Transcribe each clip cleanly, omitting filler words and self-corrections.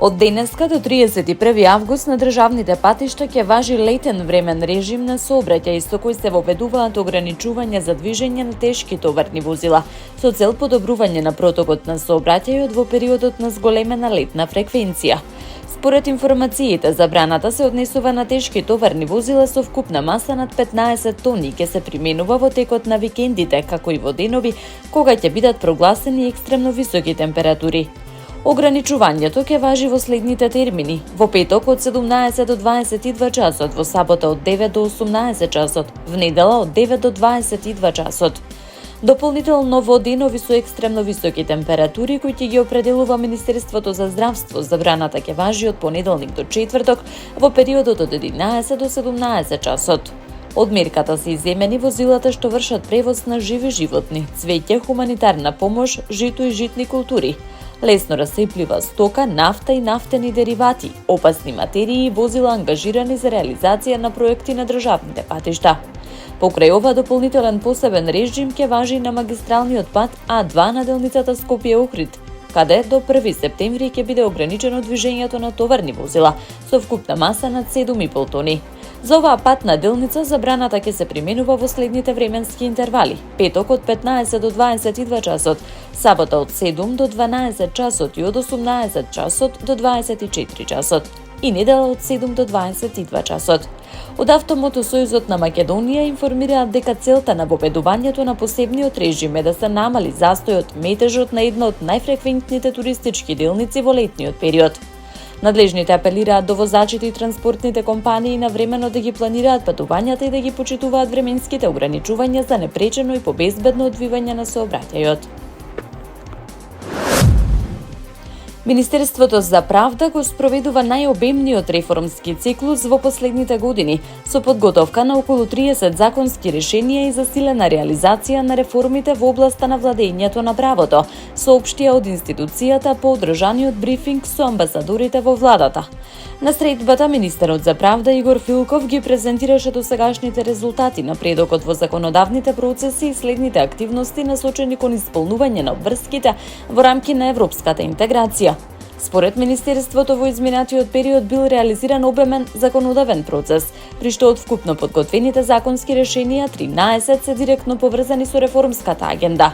Од денеска до 31 август на државните патишта ќе важи летен времен режим на сообраќај со кој се воведуваат ограничувања за движење на тешки товарни возила со цел подобрување на протокот на сообраќајот во периодот на зголемена летна фреквенција. Според информациите, забраната се однесува на тешки товарни возила со вкупна маса над 15 тони и ќе се применува во текот на викендите, како и во денови кога ќе бидат прогласени екстремно високи температури. Ограничувањето ќе важи во следните термини: во петок од 17 до 22 часот, во сабота од 9 до 18 часот, в недела од 9 до 22 часот. Дополнително во денови со екстремно високи температури кои ќе ги определува Министерството за здравство, забраната ќе важи од понеделник до четврток во периодот од 11 до 17 часот. Од мерката се иземени возилата што вршат превоз на живи животни, цвеќе, хуманитарна помош, жито и житни култури, лесно расеплива стока, нафта и нафтени деривати, опасни материи и возила ангажирани за реализација на проекти на државните патишта. Покрај ова дополнителен посебен режим ќе важи и на магистралниот пат А2 на делницата Скопје-Охрид, каде до 1 септември ќе биде ограничено движењето на товарни возила со вкупна маса над 7,5 тони. За оваа патна делница забраната ќе се применува во следните временски интервали: петок од 15 до 22 часот, сабота од 7 до 12 часот и од 18 часот до 24 часот и недела од 7 до 22 часот. Од Автомотосојузот на Македонија информираат дека целта на воведувањето на посебниот режим е да се намали застојот, метежот на една од најфреквентните туристички делници во летниот период. Надлежните апелираат до возачите и транспортните компании навремено да ги планираат патувањата и да ги почитуваат временските ограничувања за непречено и побезбедно одвивање на сообраќајот. Министерството за правда го спроведува најобемниот реформски циклус во последните години, со подготовка на околу 30 законски решенија и засилена реализација на реформите во областа на владењето на правото, соопштија од институцијата по одржаниот брифинг со амбасадорите во владата. На средбата, министерот за правда Игор Филков ги презентираше досегашните резултати на предокот во законодавните процеси и следните активности насочени кон исполнување на обврските во рамки на европската интеграција. Според Министерството, во изминатиот период бил реализиран обемен законодавен процес, при што од вкупно подготвените законски решенија 13 се директно поврзани со реформската агенда.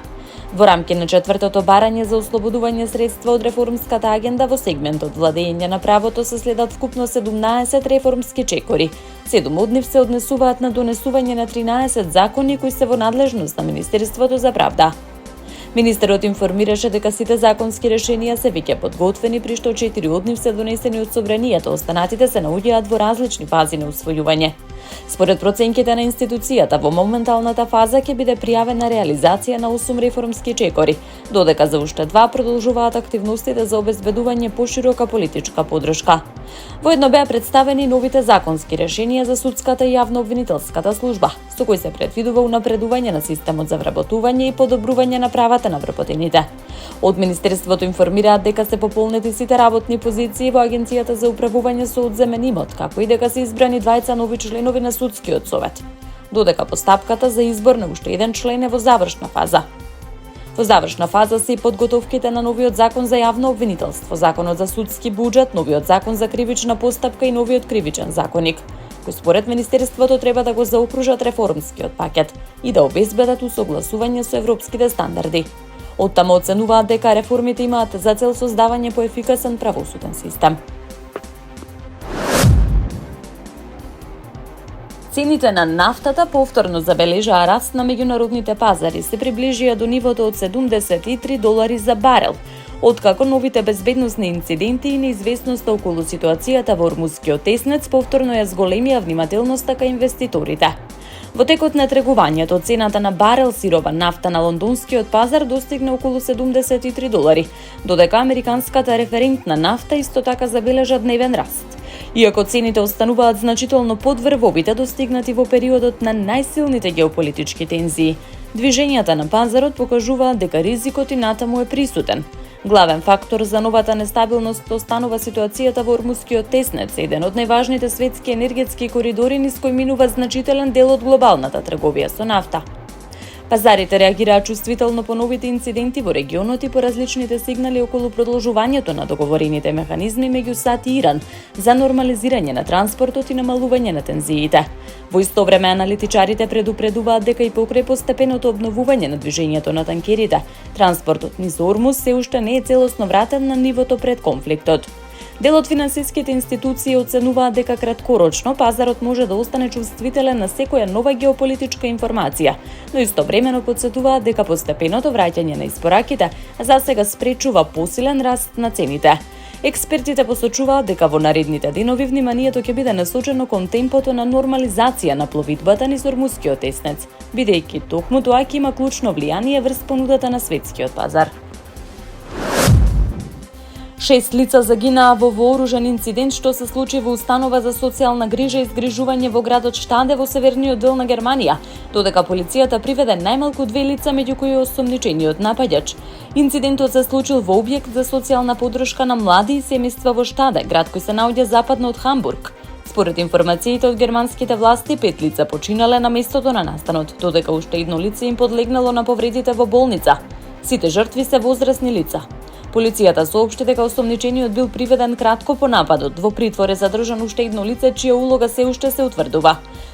Во рамки на четвртото барање за ослободување средства од реформската агенда во сегментот владење на правото се следат вкупно 17 реформски чекори. 7 од нив се однесуваат на донесување на 13 закони кои се во надлежност на Министерството за правда. Министерот информираше дека сите законски решенија се веќе подготвени, при што 4 од нив се донесени од собранието, останатите се наоѓаат во различни фази на усвојување. Според проценките на институцијата, во моменталната фаза ќе биде пријавена реализација на 8 реформски чекори, додека за уште 2 продолжуваат активностите за обезбедување поширока политичка поддршка. Воедно беа представени новите законски решенија за судската и јавно-обвинителската служба, со кои се предвидува унапредување на системот за вработување и подобрување на правата на вработените. Од Министерството информираат дека се пополнети сите работни позиции во Агенцијата за управување со одземен имот, како и дека се избрани 2 нови членови на судскиот совет, додека постапката за избор на уште еден член е во завршна фаза. Во завршна фаза се и подготовките на новиот закон за јавно обвинителство, законот за судски буџет, новиот закон за кривична постапка и новиот кривичен законник, кои според Министерството треба да го заокружат реформскиот пакет и да обезбедат усогласување со европските стандарди. Оттаму оценуваат дека реформите имаат за цел создавање поефикасен правосуден систем. Цените на нафтата повторно забележаа раст на меѓународните пазари, се приближија до нивото од $73 за барел, откако новите безбедносни инциденти и неизвестноста околу ситуацијата во Ормузскиот теснец повторно ја зголемија внимателноста кај инвеститорите. Во текот на тргувањето, цената на барел сирова нафта на лондонскиот пазар достигна околу $73, додека американската референтна нафта исто така забележа дневен раст. Иако цените остануваат значително под врвовите достигнати во периодот на најсилните геополитички тензии, движењата на пазарот покажуваат дека ризикот и натаму е присутен. Главен фактор за новата нестабилност останува ситуацијата во Ормузскиот теснец, еден од најважните светски енергетски коридори низ кој минува значителен дел од глобалната трговија со нафта. Пазарите реагираа чувствително по новите инциденти во регионот и по различните сигнали околу продолжувањето на договорените механизми меѓу САД и Иран за нормализирање на транспортот и намалување на тензиите. Во исто време аналитичарите предупредуваат дека и покрај постепеното обновување на движењето на танкерите, транспортот низ Ормуз се уште не е целосно вратен на нивото пред конфликтот. Дел од финансиските институции оценуваат дека краткорочно пазарот може да остане чувствителен на секоја нова геополитичка информација, но истовремено потсетуваат дека постепеното враќање на испораките засега спречува посилен раст на цените. Експертите посочуваат дека во наредните денови вниманието ќе биде насочено кон темпото на нормализација на пловидбата низ Ормускиот теснец, бидејќи токму тоа ќе има клучно влијание врз понудата на светскиот пазар. 6 лица загинаа во вооружен инцидент што се случи во установа за социјална грижа и згрижување во градот Штаде во северниот дел на Германија, додека полицијата приведе најмалку 2 лица меѓу кои осомничениот напаѓач. Инцидентот се случил во објект за социјална поддршка на млади и семејства во Штаде, град кој се наоѓа западно од Хамбург. Според информациите од германските власти, 5 лица починале на местото на настанот, додека уште едно лице им подлегнало на повредите во болница. Сите жртви се возрастни лица. Полицијата соопшти дека осомничениот бил приведен кратко по нападот. Во притвор е задржано уште едно лице чија улога се уште се утврдува.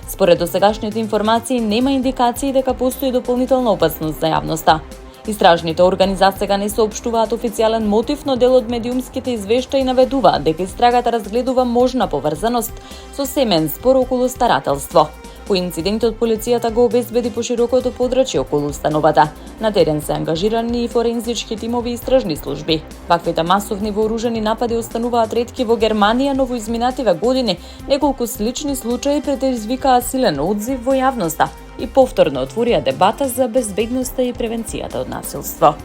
Според досегашните информации нема индикации дека постои дополнителна опасност за јавноста. Истражните органи засега не соопштуваат официјален мотив, но дел од медиумските извештаи наведуваат дека истрагата разгледува можна поврзаност со семен спор околу старателство. По инцидентот полицијата го обезбеди поширокото подрачје околу установата. На терен се ангажирани и форензички тимови и истражни служби. Ваквите масовни вооружени напади остануваат ретки во Германија, но во изминативе години неколку слични случаи предизвикаа силен одзив во јавноста и повторно отворија дебата за безбедноста и превенцијата од насилство.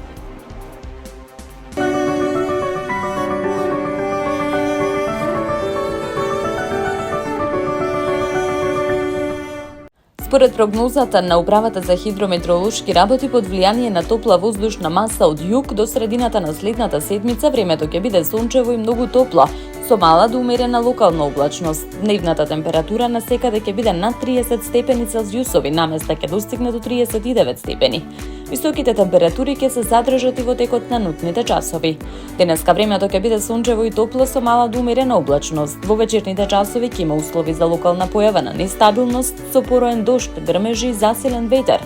Според прогнозата на Управата за хидрометеоролошки работи, под влијание на топла воздушна маса од југ до средината на следната седмица времето ќе биде сончево и многу топло, со мала до умерена локална облачност. Дневната температура на секаде ќе биде над 30 степени Целзиусови, наместа ќе достигне до 39 степени. Високите температури ќе се задржат и во текот на ноќните часови. Денеска времето ќе биде сончево и топло со мала до умерена облачност. Во вечерните часови ќе има услови за локална појава на нестабилност со пороен дожд, грмежи и засилен ветер.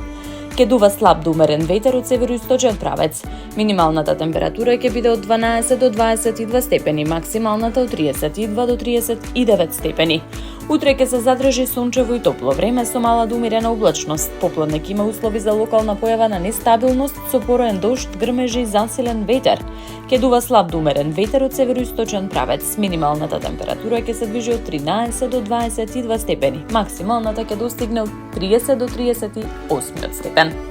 Ќе дува слаб до умерен ветер од североисточен правец. Минималната температура ќе биде од 12 до 22 степени, максималната од 32 до 39 степени. Утре ќе се задржи сончево и топло време со мала до умерена облачност. Попладне ќе има услови за локална појава на нестабилност со пороен дожд, грмежи и засилен ветер. Ќе дува слаб до умерен ветер од североисточен правец. Минималната температура ќе се движи од 13 до 22 степени. Максималната ќе достигне од 30 до 38 степен.